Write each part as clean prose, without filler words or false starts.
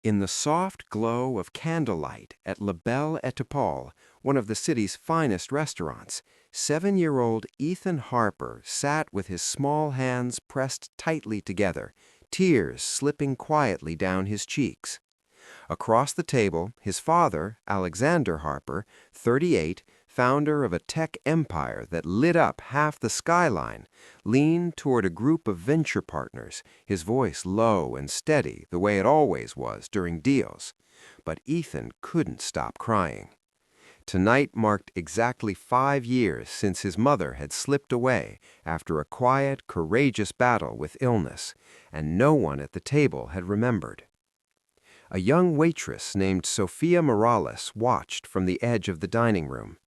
In the soft glow of candlelight at La Belle Étoile, one of the city's finest restaurants, 7-year-old Ethan Harper sat with his small hands pressed tightly together, tears slipping quietly down his cheeks. Across the table, his father, Alexander Harper, 38, founder of a tech empire that lit up half the skyline, leaned toward a group of venture partners, his voice low and steady the way it always was during deals. But Ethan couldn't stop crying. Tonight marked exactly 5 years since his mother had slipped away after a quiet, courageous battle with illness, and no one at the table had remembered. A young waitress named Sophia Morales watched from the edge of the dining room.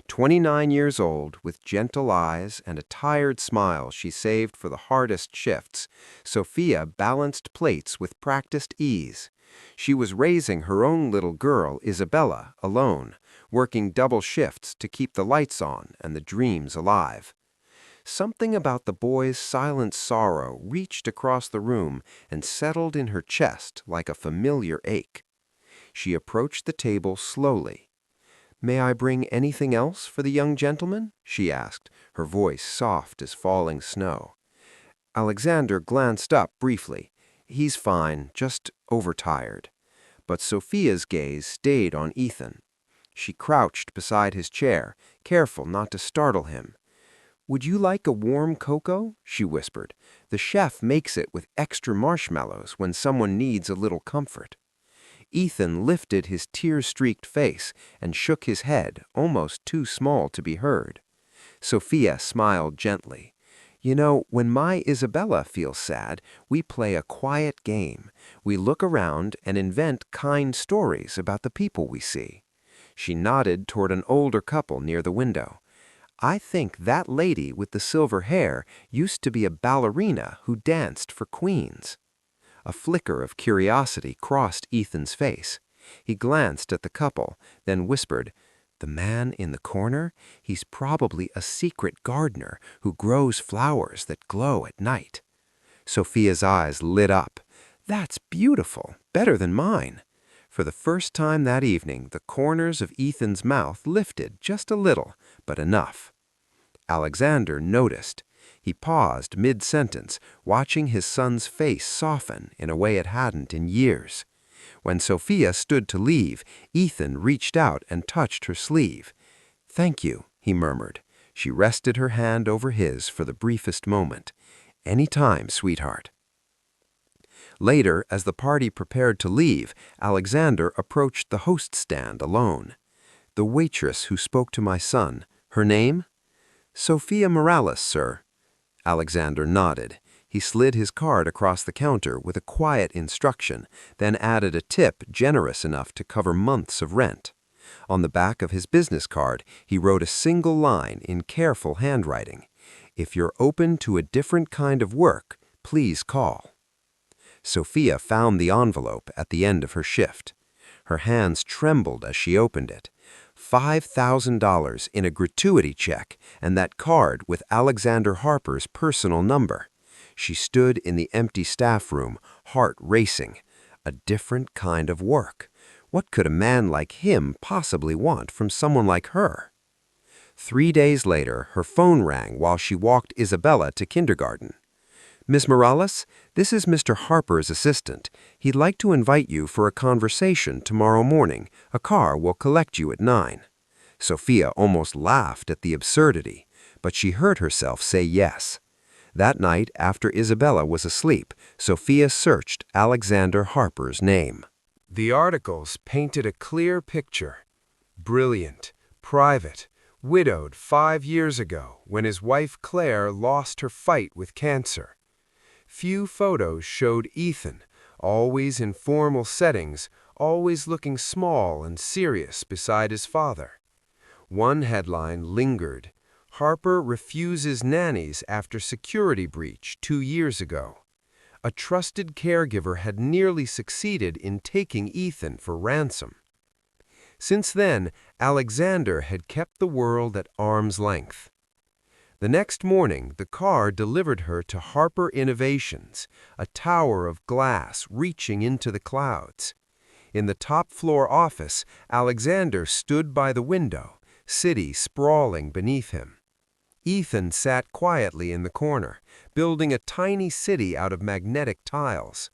29 years old, with gentle eyes and a tired smile she saved for the hardest shifts, Sophia balanced plates with practiced ease. She was raising her own little girl, Isabella, alone, working double shifts to keep the lights on and the dreams alive. Something about the boy's silent sorrow reached across the room and settled in her chest like a familiar ache. She approached the table slowly. "May I bring anything else for the young gentleman?" she asked, her voice soft as falling snow. Alexander glanced up briefly. "He's fine, just overtired." But Sophia's gaze stayed on Ethan. She crouched beside his chair, careful not to startle him. "Would you like a warm cocoa?" she whispered. "The chef makes it with extra marshmallows when someone needs a little comfort." Ethan lifted his tear-streaked face and shook his head, almost too small to be heard. Sophia smiled gently. "You know, when my Isabella feels sad, we play a quiet game. We look around and invent kind stories about the people we see." She nodded toward an older couple near the window. "I think that lady with the silver hair used to be a ballerina who danced for queens." A flicker of curiosity crossed Ethan's face. He glanced at the couple, then whispered, "The man in the corner? He's probably a secret gardener who grows flowers that glow at night." Sophia's eyes lit up. "That's beautiful, better than mine." For the first time that evening, the corners of Ethan's mouth lifted just a little, but enough. Alexander noticed. He paused mid-sentence, watching his son's face soften in a way it hadn't in years. When Sophia stood to leave, Ethan reached out and touched her sleeve. "Thank you," he murmured. She rested her hand over his for the briefest moment. "Any time, sweetheart." Later, as the party prepared to leave, Alexander approached the host stand alone. "The waitress who spoke to my son, her name?" "Sophia Morales, sir." Alexander nodded. He slid his card across the counter with a quiet instruction, then added a tip generous enough to cover months of rent. On the back of his business card, he wrote a single line in careful handwriting. "If you're open to a different kind of work, please call." Sophia found the envelope at the end of her shift. Her hands trembled as she opened it. $5,000 in a gratuity check and that card with Alexander Harper's personal number. She stood in the empty staff room, heart racing. A different kind of work. What could a man like him possibly want from someone like her? 3 days later, her phone rang while she walked Isabella to kindergarten. "Miss Morales, this is Mr. Harper's assistant. He'd like to invite you for a conversation tomorrow morning. A car will collect you at 9. Sophia almost laughed at the absurdity, but she heard herself say yes. That night, after Isabella was asleep, Sophia searched Alexander Harper's name. The articles painted a clear picture. Brilliant, private, widowed 5 years ago when his wife Claire lost her fight with cancer. Few photos showed Ethan, always in formal settings, always looking small and serious beside his father. One headline lingered: "Harper refuses nannies after security breach 2 years ago." A trusted caregiver had nearly succeeded in taking Ethan for ransom. Since then, Alexander had kept the world at arm's length. The next morning, the car delivered her to Harper Innovations, a tower of glass reaching into the clouds. In the top-floor office, Alexander stood by the window, city sprawling beneath him. Ethan sat quietly in the corner, building a tiny city out of magnetic tiles.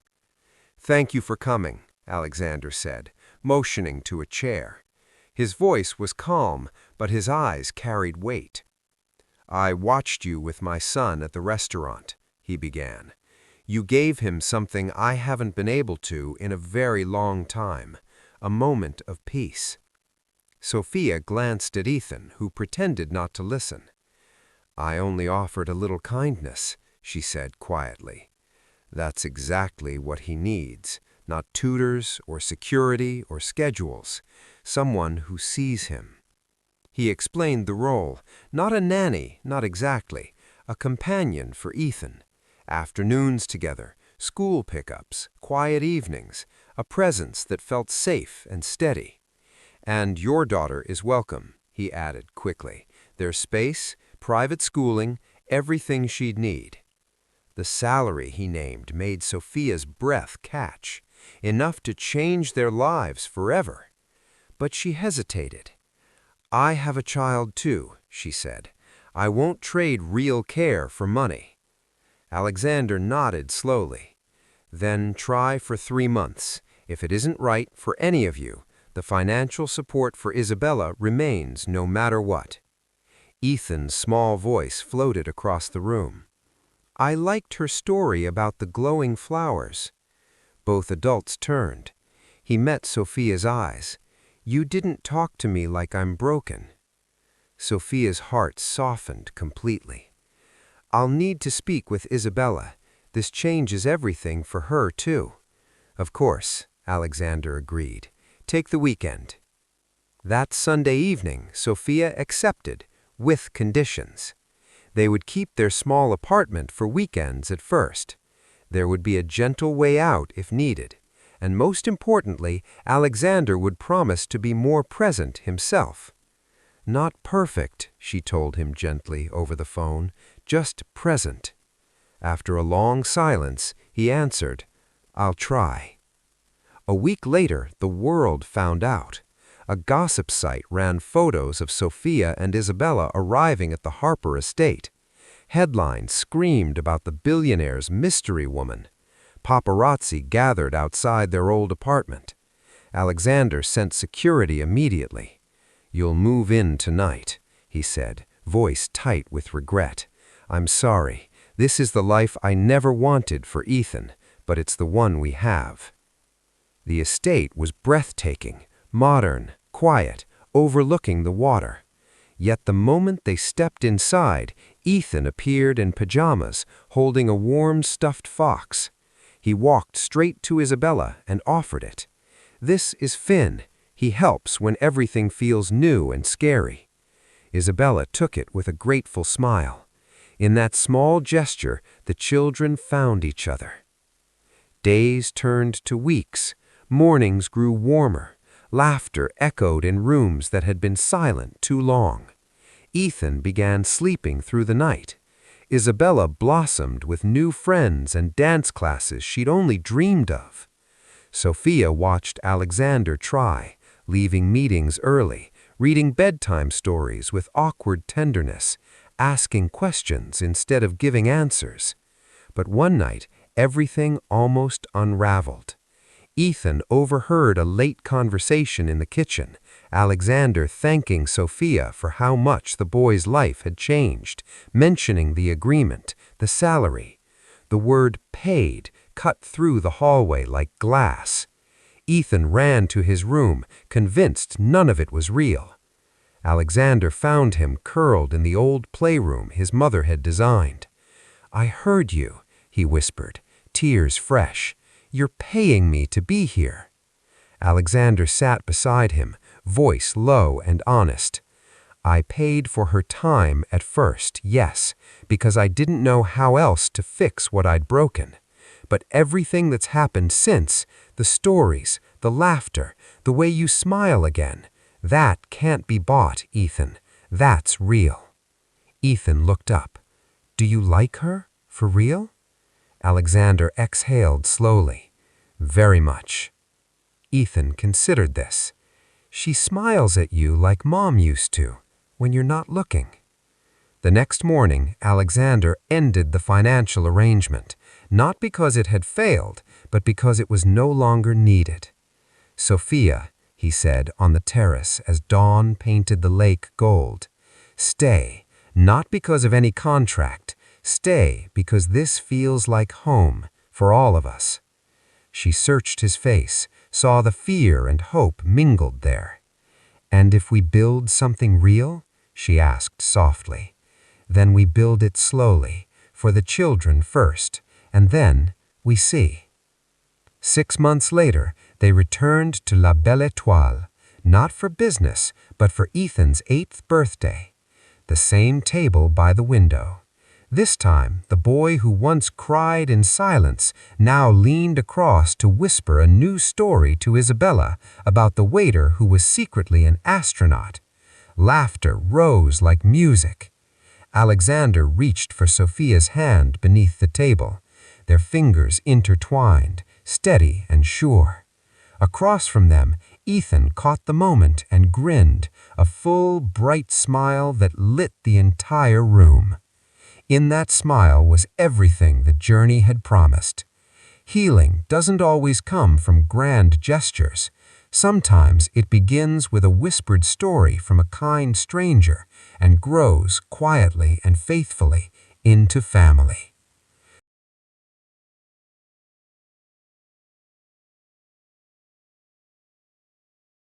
"Thank you for coming," Alexander said, motioning to a chair. His voice was calm, but his eyes carried weight. "I watched you with my son at the restaurant," he began. "You gave him something I haven't been able to in a very long time, a moment of peace." Sophia glanced at Ethan, who pretended not to listen. "I only offered a little kindness," she said quietly. "That's exactly what he needs, not tutors or security or schedules, someone who sees him." He explained the role, not a nanny, not exactly, a companion for Ethan. Afternoons together, school pickups, quiet evenings, a presence that felt safe and steady. "And your daughter is welcome," he added quickly. "There's space, private schooling, everything she'd need." The salary he named made Sophia's breath catch, enough to change their lives forever. But she hesitated. "I have a child too," she said. "I won't trade real care for money." Alexander nodded slowly. "Then try for 3 months. If it isn't right for any of you, the financial support for Isabella remains no matter what." Ethan's small voice floated across the room. "I liked her story about the glowing flowers." Both adults turned. He met Sophia's eyes. "You didn't talk to me like I'm broken." Sophia's heart softened completely. "I'll need to speak with Isabella. This changes everything for her, too." "Of course," Alexander agreed. "Take the weekend." That Sunday evening, Sophia accepted, with conditions. They would keep their small apartment for weekends at first. There would be a gentle way out if needed. And most importantly, Alexander would promise to be more present himself. "Not perfect," she told him gently over the phone, "just present." After a long silence, he answered, "I'll try." A week later, the world found out. A gossip site ran photos of Sophia and Isabella arriving at the Harper estate. Headlines screamed about the billionaire's mystery woman. Paparazzi gathered outside their old apartment. Alexander sent security immediately. "You'll move in tonight," he said, voice tight with regret. "I'm sorry. This is the life I never wanted for Ethan, but it's the one we have." The estate was breathtaking, modern, quiet, overlooking the water. Yet the moment they stepped inside, Ethan appeared in pajamas, holding a warm stuffed fox. He walked straight to Isabella and offered it. "This is Finn. He helps when everything feels new and scary." Isabella took it with a grateful smile. In that small gesture, the children found each other. Days turned to weeks. Mornings grew warmer. Laughter echoed in rooms that had been silent too long. Ethan began sleeping through the night. Isabella blossomed with new friends and dance classes she'd only dreamed of. Sophia watched Alexander try, leaving meetings early, reading bedtime stories with awkward tenderness, asking questions instead of giving answers. But one night, everything almost unraveled. Ethan overheard a late conversation in the kitchen, Alexander thanking Sophia for how much the boy's life had changed, mentioning the agreement, the salary. The word paid cut through the hallway like glass. Ethan ran to his room, convinced none of it was real. Alexander found him curled in the old playroom his mother had designed. "I heard you," he whispered, tears fresh. "You're paying me to be here." Alexander sat beside him, voice low and honest. "I paid for her time at first, yes, because I didn't know how else to fix what I'd broken. But everything that's happened since, the stories, the laughter, the way you smile again, that can't be bought, Ethan. That's real." Ethan looked up. "Do you like her? For real?" Alexander exhaled slowly. "Very much." Ethan considered this. "She smiles at you like Mom used to, when you're not looking." The next morning, Alexander ended the financial arrangement, not because it had failed, but because it was no longer needed. "Sophia," he said on the terrace as dawn painted the lake gold, "stay, not because of any contract. Stay because this feels like home for all of us." She searched his face, saw the fear and hope mingled there. "And if we build something real?" she asked softly. "Then we build it slowly, for the children first, and then we see." 6 months later, they returned to La Belle Étoile, not for business, but for Ethan's 8th birthday. The same table by the window. This time, the boy who once cried in silence now leaned across to whisper a new story to Isabella about the waiter who was secretly an astronaut. Laughter rose like music. Alexander reached for Sophia's hand beneath the table, their fingers intertwined, steady and sure. Across from them, Ethan caught the moment and grinned, a full, bright smile that lit the entire room. In that smile was everything the journey had promised. Healing doesn't always come from grand gestures. Sometimes it begins with a whispered story from a kind stranger and grows quietly and faithfully into family.